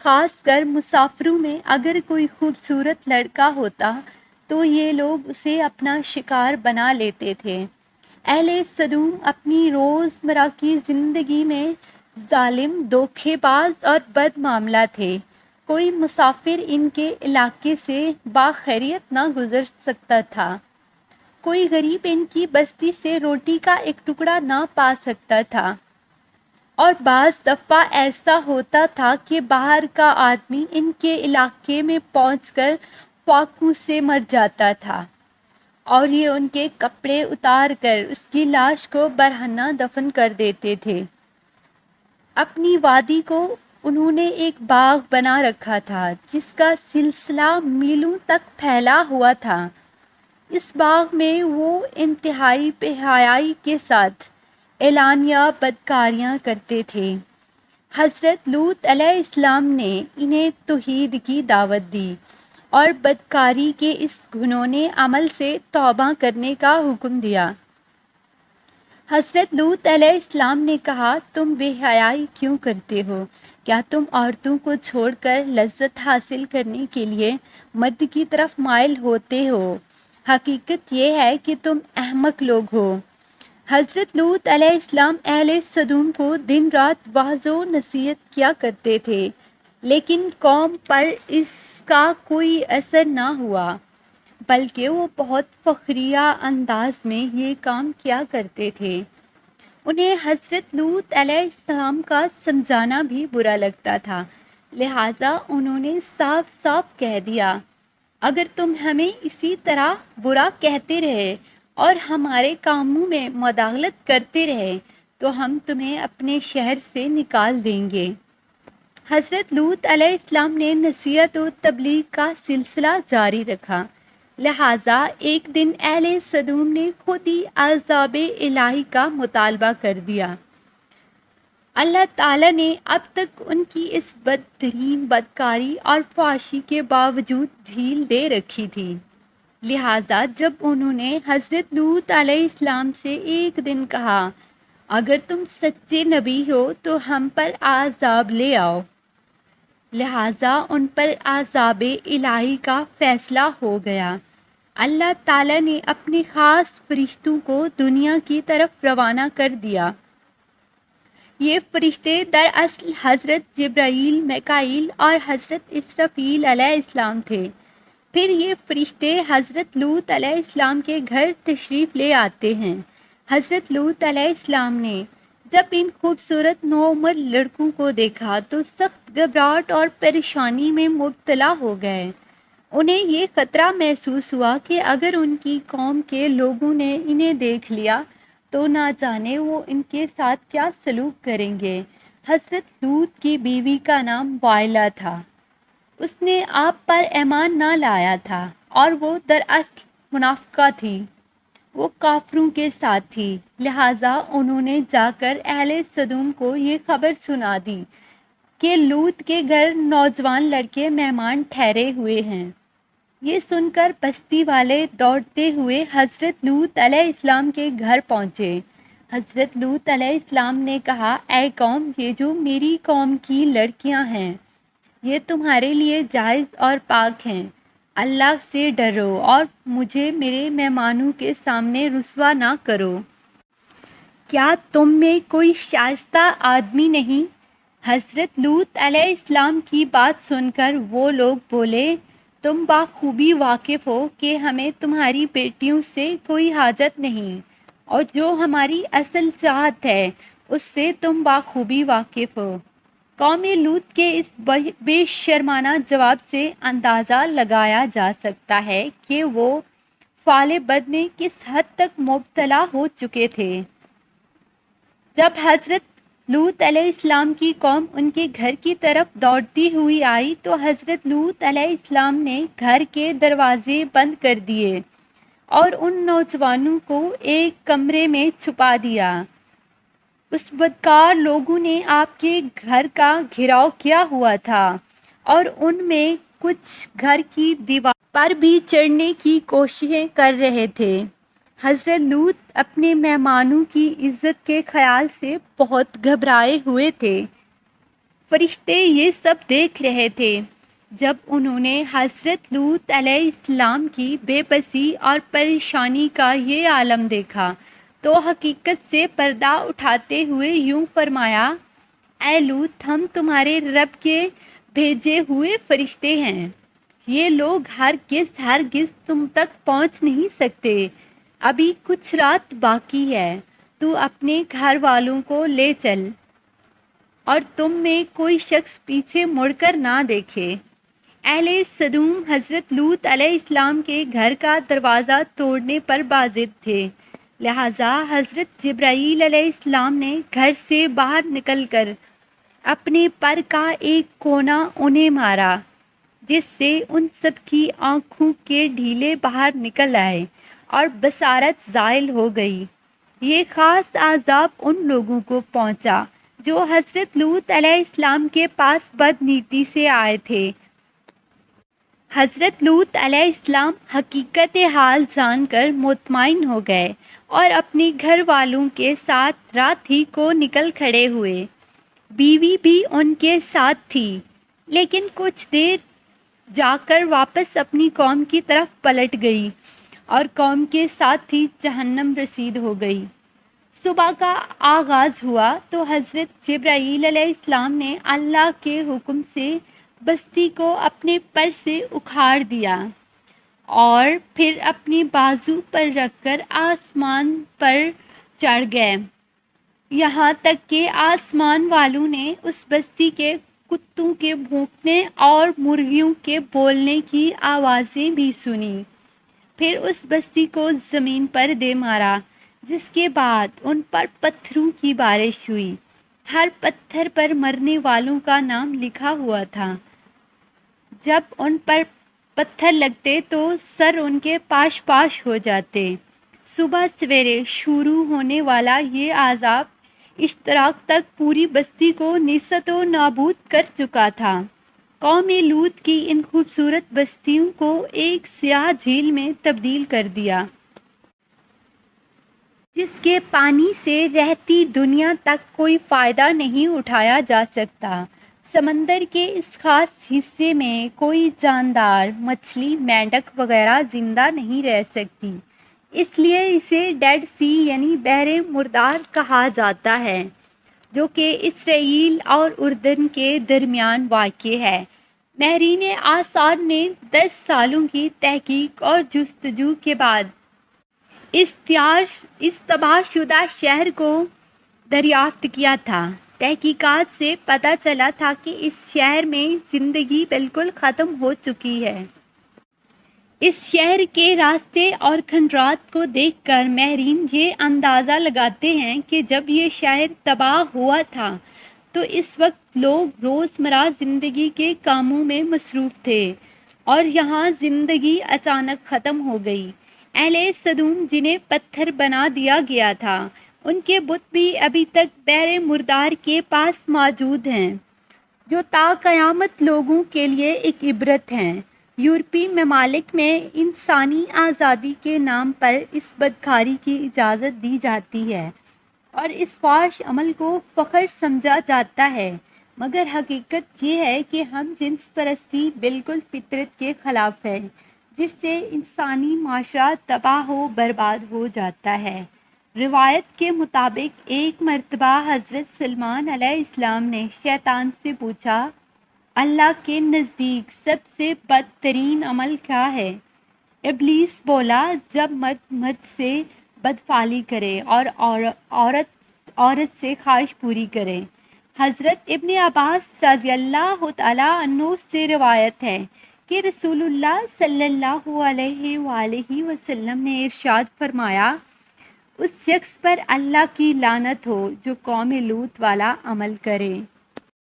خاص کر مسافروں میں اگر کوئی خوبصورت لڑکا ہوتا تو یہ لوگ اسے اپنا شکار بنا لیتے تھے۔ اہل سدوم اپنی روزمرہ کی زندگی میں ظالم، دھوکے باز اور بد معاملہ تھے۔ کوئی مسافر ان کے علاقے سے بخیریت نہ گزر سکتا تھا۔ کوئی غریب ان کی بستی سے روٹی کا ایک ٹکڑا نہ پا سکتا تھا، اور بعض دفعہ ایسا ہوتا تھا کہ باہر کا آدمی ان کے علاقے میں پہنچ کر فاقوں سے مر جاتا تھا، اور یہ ان کے کپڑے اتار کر اس کی لاش کو برہنہ دفن کر دیتے تھے۔ اپنی وادی کو انہوں نے ایک باغ بنا رکھا تھا جس کا سلسلہ میلوں تک پھیلا ہوا تھا۔ اس باغ میں وہ انتہائی بے حیائی کے ساتھ اعلانیہ بدکاریاں کرتے تھے۔ حضرت لوط علیہ السلام نے انہیں توحید کی دعوت دی اور بدکاری کے اس گھنونے عمل سے توبہ کرنے کا حکم دیا۔ حضرت لوط علیہ السلام نے کہا، تم بے حیائی کیوں کرتے ہو؟ کیا تم عورتوں کو چھوڑ کر لذت حاصل کرنے کے لیے مرد کی طرف مائل ہوتے ہو؟ حقیقت یہ ہے کہ تم احمق لوگ ہو۔ حضرت لوط علیہ السلام اہل سدوم کو دن رات وعظ و نصیحت کیا کرتے تھے، لیکن قوم پر اس کا کوئی اثر نہ ہوا، بلکہ وہ بہت فخریہ انداز میں یہ کام کیا کرتے تھے۔ انہیں حضرت لوط علیہ السلام کا سمجھانا بھی برا لگتا تھا، لہٰذا انہوں نے صاف صاف کہہ دیا، اگر تم ہمیں اسی طرح برا کہتے رہے اور ہمارے کاموں میں مداخلت کرتے رہے تو ہم تمہیں اپنے شہر سے نکال دیں گے۔ حضرت لوط علیہ السلام نے نصیحت و تبلیغ کا سلسلہ جاری رکھا، لہٰذا ایک دن اہل سدوم نے خود ہی عذاب الہی کا مطالبہ کر دیا۔ اللہ تعالیٰ نے اب تک ان کی اس بدترین بدکاری اور فحاشی کے باوجود ڈھیل دے رکھی تھی، لہٰذا جب انہوں نے حضرت لوط علیہ السلام سے ایک دن کہا، اگر تم سچے نبی ہو تو ہم پر عذاب لے آؤ، لہٰذا ان پر عذاب الہی کا فیصلہ ہو گیا۔ اللہ تعالیٰ نے اپنے خاص فرشتوں کو دنیا کی طرف روانہ کر دیا۔ یہ فرشتے دراصل حضرت جبرائیل، میکائیل اور حضرت اسرافیل علیہ السلام تھے۔ پھر یہ فرشتے حضرت لوط علیہ السلام کے گھر تشریف لے آتے ہیں۔ حضرت لوط علیہ السلام نے جب ان خوبصورت نوعمر لڑکوں کو دیکھا تو سخت گھبراہٹ اور پریشانی میں مبتلا ہو گئے۔ انہیں یہ خطرہ محسوس ہوا کہ اگر ان کی قوم کے لوگوں نے انہیں دیکھ لیا تو نہ جانے وہ ان کے ساتھ کیا سلوک کریں گے۔ حضرت لوط کی بیوی کا نام وائلہ تھا۔ اس نے آپ پر ایمان نہ لایا تھا اور وہ دراصل منافقہ تھی۔ وہ کافروں کے ساتھ تھی، لہٰذا انہوں نے جا کر اہل سدوم کو یہ خبر سنا دی کہ لوط کے گھر نوجوان لڑکے مہمان ٹھہرے ہوئے ہیں۔ یہ سن کر بستی والے دوڑتے ہوئے حضرت لوط علیہ السلام کے گھر پہنچے۔ حضرت لوط علیہ السلام نے کہا، اے قوم، یہ جو میری قوم کی لڑکیاں ہیں یہ تمہارے لیے جائز اور پاک ہیں۔ اللہ سے ڈرو اور مجھے میرے مہمانوں کے سامنے رسوا نہ کرو۔ کیا تم میں کوئی شائستہ آدمی نہیں؟ حضرت لوط علیہ السلام کی بات سن کر وہ لوگ بولے، تم بخوبی واقف ہو کہ ہمیں تمہاری بیٹیوں سے کوئی حاجت نہیں، اور جو ہماری اصل چاہت ہے اس سے تم بخوبی واقف ہو۔ قوم لوط کے اس بے شرمانہ جواب سے اندازہ لگایا جا سکتا ہے کہ وہ فعل بد میں کس حد تک مبتلا ہو چکے تھے۔ جب حضرت لوط علیہ السلام کی قوم ان کے گھر کی طرف دوڑتی ہوئی آئی تو حضرت لوط علیہ السلام نے گھر کے دروازے بند کر دیے اور ان نوجوانوں کو ایک کمرے میں چھپا دیا۔ اس بدکار لوگوں نے آپ کے گھر کا گھیراؤ کیا ہوا تھا اور ان میں کچھ گھر کی دیوار پر بھی چڑھنے کی کوششیں کر رہے تھے۔ حضرت لوط اپنے مہمانوں کی عزت کے خیال سے بہت گھبرائے ہوئے تھے۔ فرشتے یہ سب دیکھ رہے تھے۔ جب انہوں نے حضرت لوط علیہ السلام کی بے بسی اور پریشانی کا یہ عالم دیکھا تو حقیقت سے پردہ اٹھاتے ہوئے یوں فرمایا: اے لوط، ہم تمہارے رب کے بھیجے ہوئے فرشتے ہیں، یہ لوگ ہرگز تم تک پہنچ نہیں سکتے، ابھی کچھ رات باقی ہے، تو اپنے گھر والوں کو لے چل اور تم میں کوئی شخص پیچھے مڑ کر نہ دیکھے۔ اہل سدوم حضرت لوط علیہ السلام کے گھر کا دروازہ توڑنے پر بازد تھے، لہٰذا حضرت جبرائیل علیہ السلام نے گھر سے باہر نکل کر اپنے پر کا ایک کونا انہیں مارا، جس سے ان سب کی آنکھوں کے ڈھیلے باہر نکل آئے اور بصارت زائل ہو گئی۔ یہ خاص عذاب ان لوگوں کو پہنچا جو حضرت لوط علیہ السلام کے پاس بد نیتی سے آئے تھے۔ حضرت لوط علیہ السلام حقیقت حال جان کر مطمئن ہو گئے اور اپنے گھر والوں کے ساتھ رات ہی کو نکل کھڑے ہوئے۔ بیوی بھی ان کے ساتھ تھی، لیکن کچھ دیر جا کر واپس اپنی قوم کی طرف پلٹ گئی اور قوم کے ساتھ ہی جہنم رسید ہو گئی۔ صبح کا آغاز ہوا تو حضرت جبرائیل علیہ السلام نے اللہ کے حکم سے بستی کو اپنے پر سے اکھاڑ دیا اور پھر اپنی بازو پر رکھ کر آسمان پر چڑھ گئے، یہاں تک کہ آسمان والوں نے اس بستی کے کتوں کے بھونکنے اور مرغیوں کے بولنے کی آوازیں بھی سنی۔ پھر اس بستی کو زمین پر دے مارا، جس کے بعد ان پر پتھروں کی بارش ہوئی۔ ہر پتھر پر مرنے والوں کا نام لکھا ہوا تھا۔ جب ان پر پتھر لگتے تو سر ان کے پاش پاش ہو جاتے۔ صبح سویرے شروع ہونے والا یہ عذاب اشتراک تک پوری بستی کو نیست و نابود کر چکا تھا۔ قوم لوط کی ان خوبصورت بستیوں کو ایک سیاہ جھیل میں تبدیل کر دیا، جس کے پانی سے رہتی دنیا تک کوئی فائدہ نہیں اٹھایا جا سکتا۔ سمندر کے اس خاص حصے میں کوئی جاندار مچھلی، مینڈک وغیرہ زندہ نہیں رہ سکتی، اس لیے اسے ڈیڈ سی یعنی بحر مردار کہا جاتا ہے، جو کہ اسرائیل اور اردن کے درمیان واقع ہے۔ ماہرین آثار نے 10 سالوں کی تحقیق اور جستجو کے بعد اس تباہ شدہ شہر کو دریافت کیا تھا۔ تحقیقات سے پتہ چلا تھا کہ اس شہر میں زندگی بالکل ختم ہو چکی ہے۔ اس شہر کے راستے اور کھنڈرات کو دیکھ کر ماہرین یہ اندازہ لگاتے ہیں کہ جب یہ شہر تباہ ہوا تھا تو اس وقت لوگ روزمرہ زندگی کے کاموں میں مصروف تھے اور یہاں زندگی اچانک ختم ہو گئی۔ اہل سدوم، جنہیں پتھر بنا دیا گیا تھا، ان کے بت بھی ابھی تک بحر مردار کے پاس موجود ہیں، جو تا قیامت لوگوں کے لیے ایک عبرت ہیں۔ یورپی ممالک میں انسانی آزادی کے نام پر اس بدکاری کی اجازت دی جاتی ہے اور اس فحش عمل کو فخر سمجھا جاتا ہے، مگر حقیقت یہ ہے کہ ہم جنس پرستی بالکل فطرت کے خلاف ہے، جس سے انسانی معاشرہ تباہ و برباد ہو جاتا ہے۔ روایت کے مطابق ایک مرتبہ حضرت سلیمان علیہ السلام نے شیطان سے پوچھا، اللہ کے نزدیک سب سے بدترین عمل کیا ہے؟ ابلیس بولا، جب مرد سے بدفعلی کرے اور عورت سے خواہش پوری کرے۔ حضرت ابن عباس رضی اللہ تعالیٰ عنہ سے روایت ہے کہ رسول اللہ صلی اللہ علیہ وآلہ وسلم نے ارشاد فرمایا، اس شخص پر اللہ کی لعنت ہو جو قوم لوط والا عمل کرے۔